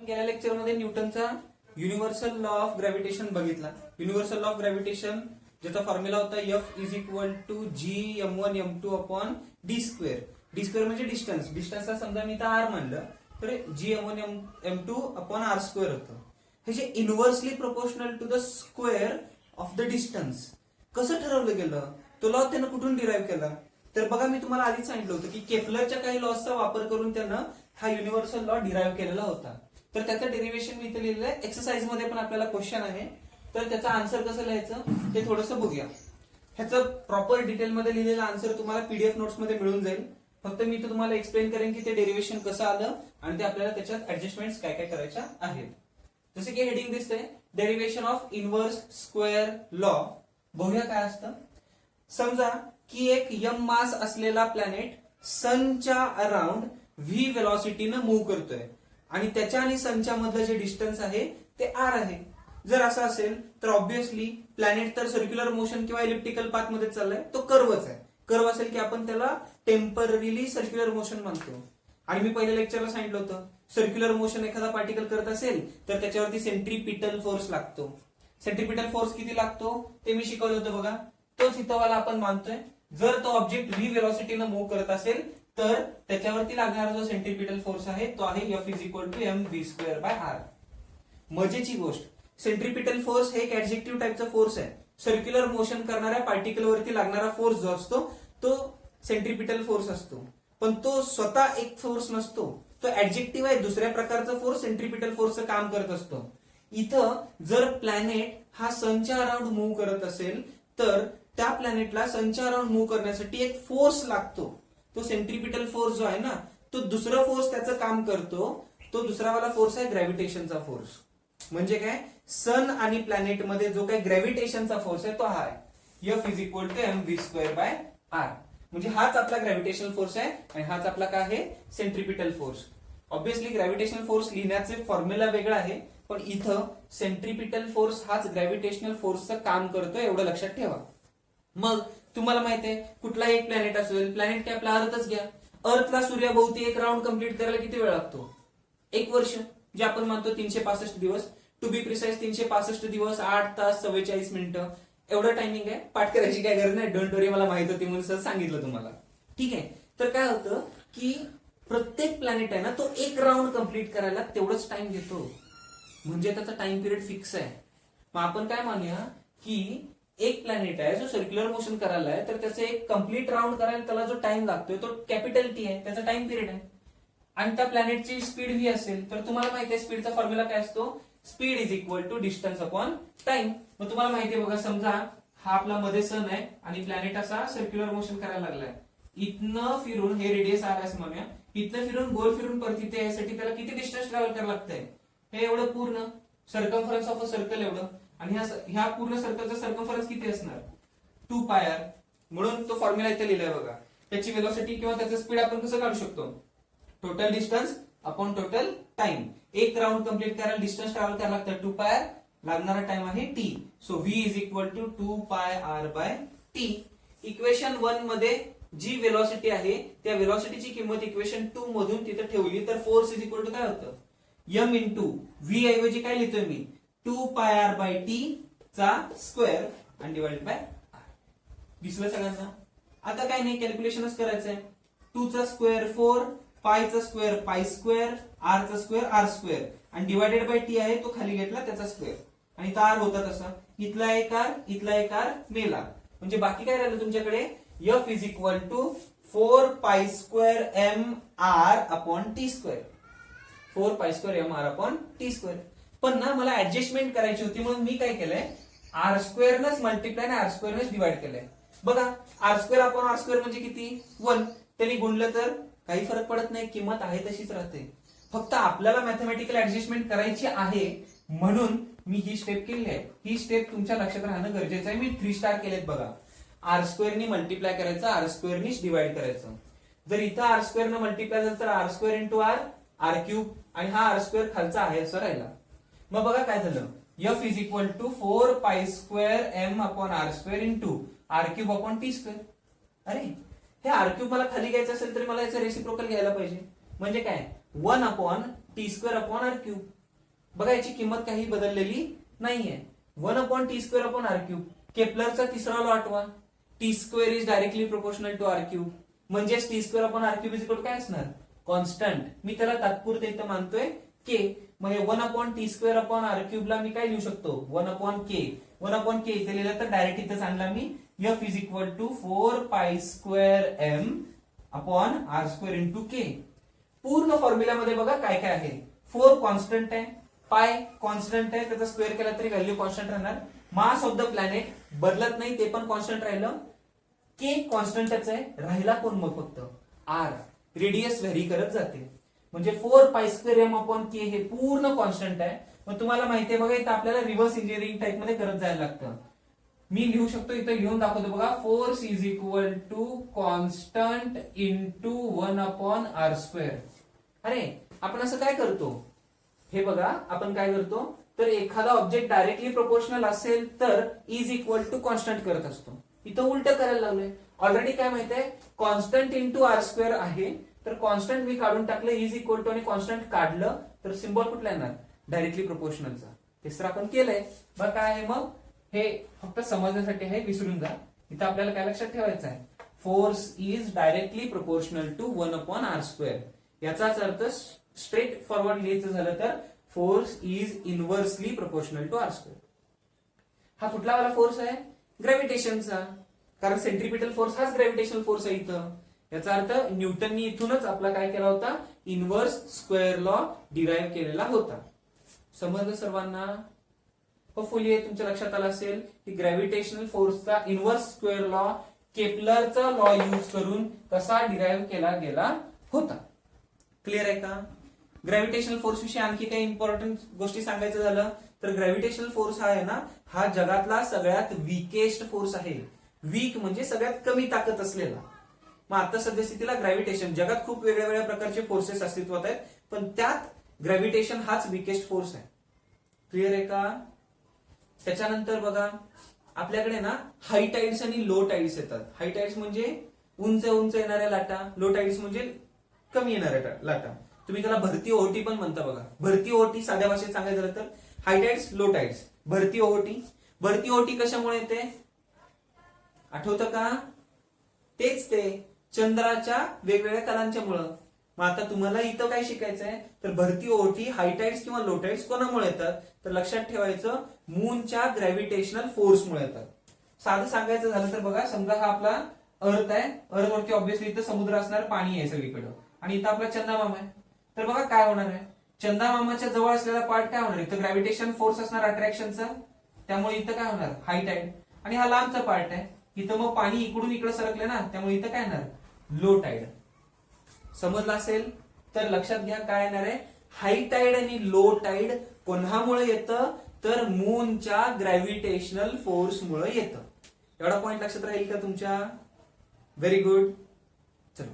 गेल्या लेक्चरमध्ये न्यूटनचा युनिव्हर्सल लॉ ऑफ ग्रॅव्हिटेशन बघितला. युनिव्हर्सल लॉ ऑफ ग्रॅव्हिटेशन ज्याचा फॉर्म्युला होता F is equal to G m1 m2 upon D square. D square म्हणजे डिस्टन्स. डिस्टन्सला समजा मी इथं r म्हणलं तर जी m1 m2 upon r square होतं. हे जे inversely proportional to the square of the distance कसं ठरवलं गेलं, तो लॉ त्यानं कुठून डिराईव्ह केला? तर बघा मी तुम्हाला आधीच सांगितलं होतं की केपलरच्या काही लॉसचा वापर करून त्यानं हा युनिव्हर्सल लॉ डिराईव्ह केलेला होता. तर त्याचं डेरिव्हेशन मी इथे लिहिलेलं आहे. एक्सरसाइज मध्ये पण आपल्याला क्वेश्चन आहे, तर त्याचा आन्सर कसं लिहायचं ते थोडंसं बघूया. ह्याचं प्रॉपर डिटेलमध्ये लिहिलेला आन्सर तुम्हाला पीडीएफ नोट्स मध्ये मिळून जाईल. फक्त मी इथे तुम्हाला एक्सप्लेन करेन की ते डेरिव्हेशन कसं आलं आणि ते आपल्याला त्याच्यात ऍडजस्टमेंट्स काय काय करायच्या आहेत. जसे की हेडिंग दिसतंय derivation of inverse square law. बघूया काय असतं. समजा की एक यम मास असलेला प्लॅनेट सनच्या अराउंड व्ही व्हेलॉसिटीनं मूव्ह करतोय आणि त्याच्या आणि सनच्या मधलं जे डिस्टन्स आहे ते आर आहे. जर असं असेल तर ऑब्व्हियसली प्लॅनेट तर सर्क्युलर मोशन किंवा इलिप्टिकल पाथ मध्ये चाललाय, तो कर्वच आहे. कर्व असेल की आपण त्याला टेम्पररीली सर्क्युलर मोशन म्हणतो. आणि मी पहिल्या लेक्चरला सांगितलं होतं सर्क्युलर मोशन एखादा पार्टिकल करत असेल तर त्याच्यावरती सेंट्रीपिटल फोर्स लागतो. सेंट्रीपिटल फोर्स किती लागतो ते मी शिकवलं होतं बघा. तोच इथं वाला आपण मानतोय. जर तो ऑब्जेक्ट व्ही व्हेलॉसिटीनं मूव्ह करत असेल तर त्याच्यावरती लागणारा जो सेंट्रीपिटल फोर्स आहे तो आहे F is equal to M V square by r. मजेची गोष्ट, सेंट्रीपिटल फोर्स हे एक ऍडजेक्टिव्ह टाइपचा फोर्स आहे. सर्क्युलर मोशन करणाऱ्या पार्टिकल वरती लागणारा फोर्स जो असतो तो सेंट्रीपिटल फोर्स असतो, पण तो स्वतः एक फोर्स नसतो. तो ऍडजेक्टिव्ह आहे. दुसऱ्या प्रकारचा फोर्स सेंट्रीपिटल फोर्सचं काम करत असतो. इथं जर प्लॅनेट हा सनच्या अराउंड मूव्ह करत असेल तर त्या प्लॅनेटला सनच्या अराउंड मूव्ह करण्यासाठी एक फोर्स लागतो. तो सेंट्रीपिटल फोर्स जो आहे ना, तो दुसरा फोर्स त्याचं काम करतो. तो दुसरा वाला फोर्स आहे ग्रॅव्हिटेशनचा फोर्स. म्हणजे काय, सन आणि प्लॅनेट मध्ये जो काही ग्रॅव्हिटेशनचा फोर्स आहे तो हा आहे F is equal to M V square by R. म्हणजे हाच आपला ग्रॅव्हिटेशनल फोर्स आहे आणि हाच आपला काय आहे centripetal force. Obviously gravitational force लिहिण्याचे फॉर्म्युला वेगळा आहे, पण इथं सेंट्रीपिटल फोर्स हाच ग्रॅव्हिटेशनल फोर्सचं काम करतोय एवढं लक्षात ठेवा. मग तुम्हाला माहिती आहे कुठलाही एक प्लॅनेट असेल, प्लॅनेट काय आपला अर्थच घ्या. अर्थला सूर्याभोवती एक राऊंड कंप्लीट करायला किती वेळ लागतो? 1 वर्ष, जे आपण मानतो 365 दिवस. टू बी प्रिसाइज 365 दिवस 8 तास 44 मिनिटं एवढं टायमिंग आहे. पाठ करायची काय गरज नाही. डोंट वरी, मला माहित होती म्हणून सर सांगितलं तुम्हाला. ठीक आहे. तर काय होतं की प्रत्येक प्लॅनेट आहे ना तो एक राऊंड कंप्लीट करायला तेवढंच टाइम घेतो. म्हणजे त्याचा टाइम पिरियड फिक्स आहे. मग आपण काय मानूया की एक प्लॅनेट आहे जो सर्क्युलर मोशन करायला आहे, तर त्याचं एक कम्प्लीट राऊंड करायला त्याला जो टाइम लागतोय तो कॅपिटल टी आहे, त्याचा टाइम पिरियड आहे. आणि त्या प्लॅनेटची स्पीड व्ही असेल तर तुम्हाला माहिती आहे स्पीडचा फॉर्म्युला काय असतो, speed is equal to distance upon time. मग तुम्हाला माहिती आहे बघा, समजा हा आपला मध्ये सन आहे आणि प्लॅनेट असा सर्क्युलर मोशन करायला लागलाय. इथनं फिरून, हे रेडियस आर असं म्हणूया, इथनं फिरून गोल फिरून परत इथे यासाठी त्याला किती डिस्टन्स ट्रॅव्हल करायला लागतंय, हे एवढं पूर्ण सर्कम्फरन्स ऑफ अ सर्कल एवढं. आणि ह्या पूर्ण सर्कलचा सर्कम्फरन्स किती असणार, 2 पाय आर. म्हणून तो फॉर्म्युला इथे लिहिलाय बघा. त्याची वेलोसिटी किंवा त्याचं स्पीड आपण कसं काढू शकतो, total distance upon total time. एक राऊंड कंप्लीट करायला डिस्टन्स ट्रॅव्हल करायला लागतं 2 पाय आर, लागणारा टाइम आहे T. So V is equal to 2 pi R bye T. Equation 1 मध्ये जी वेलोसिटी आहे त्या वेलोसिटीची किंमत इक्वेशन 2 मधून तिथे ठेवली तर फोर्स इज इक्वल टू काय होतं, एम इंटू व्ही ऐवजी काय लिहितोय मी, 2 पाय आर बाय टी चा स्क्वेअर आणि डिवाइडेड बाय आर. दिसलं सगळ्यांना? आता काय नाही, कॅल्क्युलेशनच करायचंय. 2 चा स्क्वेअर 4, पाय चा स्क्वेअर पाय स्क्वेअर, आर चा स्क्वेअर आर स्क्वेअर आणि डिवायडेड बाय टी आहे तो खाली घेतला त्याचा स्क्वेअर. आणि इथं आर होता तसा, इथला एक आर इथला एक आर मेला. म्हणजे बाकी काय राहिलं तुमच्याकडे, F is equal to 4 pi square M R upon T square. 4 pi square M R upon T square. पण ना मला ऍडजस्टमेंट करायची होती म्हणून मी काय केलंय, आर स्क्वेअरनच मल्टिप्लाय आणि आर स्क्वेअरनच डिवाइड केलंय. बघा R square upon R square म्हणजे किती, 1. त्यांनी गुणलं तर काही फरक पडत नाही, किंमत आहे तशीच राहते. फक्त आपल्याला मॅथमॅटिकल ऍडजस्टमेंट करायची आहे म्हणून मी ही स्टेप केली आहे. ही स्टेप तुमच्या लक्षात राहणं गरजेचं आहे. मी 3 स्टार केलेत बघा. आर स्क्वेअरनी मल्टिप्लाय करायचं, आर स्क्वेअरनीच डिवाइड करायचं. जर इथं आर स्क्वेअरनं मल्टिप्लाय झालं तर R square into R, R cube, आणि हा आर स्क्वेअर खालचा आहे असं राहिला. मग बघा काय झालं, F is equal to 4 pi square M upon R square into R cube upon T square. अरे हे आर क्यूब मला खाली घ्यायचं असेल तर मला याचं रेसिप्रोकल घ्यायला पाहिजे. म्हणजे काय, 1 upon T square upon R cube. बघा याची किंमत काही बदललेली नाहीये. 1/t²/r³. केपलरचा तिसरा लॉ आठवा. t² is directly proportional to r³. म्हणजेच t²/r³ इज इक्वल काय असणार? कॉन्स्टंट. मी त्याला तात्पुरते इथं मानतोय k. मग 1/t²/r³ ला मी काय लिहू शकतो? 1/k. 1/k इथे लिहिलं तर डायरेक्ट इथं सांगला मी f is equal to 4π²m/r² into k. पूर्ण फॉर्म्युल्यामध्ये बघा काय काय आहे. 4 कॉन्स्टंट आहे, पाय कॉन्स्टंट आहे, त्याचा स्क्वेअर केला तरी व्हॅल्यू कॉन्स्टंट राहणार. मास ऑफ द प्लॅनेट बदलत नाही, ते पण कॉन्स्टंट राहिलं. के कॉन्स्टंटच आहे, राहिला कोण मग फक्त? आर. रेडियस व्हॅरी करत जाते. म्हणजे 4π²m/k हे पूर्ण कॉन्स्टंट आहे. मग तुम्हाला माहिती आहे बघा इथं आपल्याला रिव्हर्स इंजिनिअरिंग टाइप मध्ये करत जायला लागतं. मी लिहू शकतो, इथं लिहून दाखवतो बघा. Force is equal to constant into 1/r². अरे आपण असं काय करतो हे बघा. आपण काय करतो तर एखादा ऑब्जेक्ट डायरेक्टली प्रोपोर्शनल असेल तर इज इक्वल टू कॉन्स्टंट करत असतो. इथं उलट करायला लागलोय. ऑलरेडी काय माहित आहे, कॉन्स्टंट इंटू r² आहे, तर कॉन्स्टंट मी काढून टाकलं, इज इक्वल टू आणि कॉन्स्टंट काढलं तर सिम्बॉल कुठला येणार? डायरेक्टली प्रोपोर्शनलचा. तिसरं आपण केलंय. मग काय आहे, मग हे फक्त समजण्यासाठी आहे, विसरून जा. इथं आपल्याला काय लक्षात ठेवायचं आहे? Force is directly proportional to 1/r². याचाच अर्थ स्ट्रेट फॉरवर्ड लिहायचं झालं तर force is inversely proportional to r². हा कुठला वाला फोर्स आहे? ग्रॅव्हिटेशनचा. कारण सेंट्रिपिटल फोर्स हाच ग्रॅव्हिटेशनल फोर्स आहे इथं. याचा अर्थ न्यूटननी इथूनच आपला काय केला होता? इनव्हर्स स्क्वेअर लॉ डिराईव्ह केलेला होता. समजलं सर्वांना? होपफुली हे तुमच्या लक्षात आलं असेल की ग्रॅव्हिटेशनल फोर्सचा इनव्हर्स स्क्वेअर लॉ केपलरचा लॉ यूज करून कसा डिराईव्ह केला गेला होता. क्लिअर आहे का? ग्रॅव्हिटेशनल फोर्स विषयी आणखी काही इम्पॉर्टंट गोष्टी सांगायचं झालं तर ग्रॅव्हिटेशनल फोर्स हा आहे ना, हा जगातला सगळ्यात वीकेस्ट फोर्स आहे. वीक म्हणजे सगळ्यात कमी ताकद असलेला. मग आता सद्यस्थितीला ग्रॅव्हिटेशन, जगात खूप वेगळ्या वेगळ्या प्रकारचे फोर्सेस अस्तित्वात आहेत, पण त्यात ग्रॅव्हिटेशन हाच वीकेस्ट फोर्स आहे. क्लिअर आहे का? त्याच्यानंतर बघा आपल्याकडे ना हाय टाइड्स आणि लो टाइड्स येतात. हाय टाइड्स म्हणजे उंच उंच येणाऱ्या लाटा, लो टाइड्स म्हणजे कमी येणाऱ्या लाटा. तुम्ही त्याला भरती ओहोटी पण म्हणता बघा. भरती ओहोटी साध्या भाषेत सांगायचं झालं तर हाय टाइड्स, लो टाइड्स. भरती ओहोटी. भरती ओहोटी कशामुळे येते आठवतं का? तेच ते चंद्राच्या वेगवेगळ्या कलांच्या मुळे. मग आता तुम्हाला इथं काय शिकायचंय तर भरती ओहोटी हाय टाइड्स किंवा लो टाइड्स कोणामुळे येतात तर लक्षात ठेवायचं मूनच्या ग्रॅव्हिटेशनल फोर्समुळे येतात. साधं सांगायचं झालं तर बघा, समजा हा आपला अर्थ आहे. अर्थ वरती ऑब्व्हियसली इथं समुद्र असणार, पाणी आहे सगळीकडे, आणि इथं आपला चंदामामा आहे. तर बघा काय होणार आहे, चंदामामाच्या जवळ असलेला पार्ट काय होणार? इथं ग्रॅव्हिटेशन फोर्स असणार अट्रॅक्शनचा, त्यामुळे इथं काय होणार? हाय टाइड. आणि हा लांबचा पार्ट आहे, इथं मग पाणी इकडून इकडे सरकले ना, त्यामुळे इथं काय येणार? Low tide. समजलं असेल तर लक्षात घ्या काय येणार आहे. हाय टाइड आणि लो टाइड कोणामुळे येतं तर मूनच्या ग्रॅव्हिटेशनल फोर्समुळे येतं. एवढा पॉइंट लक्षात राहील का तुमच्या? Very good. चलो.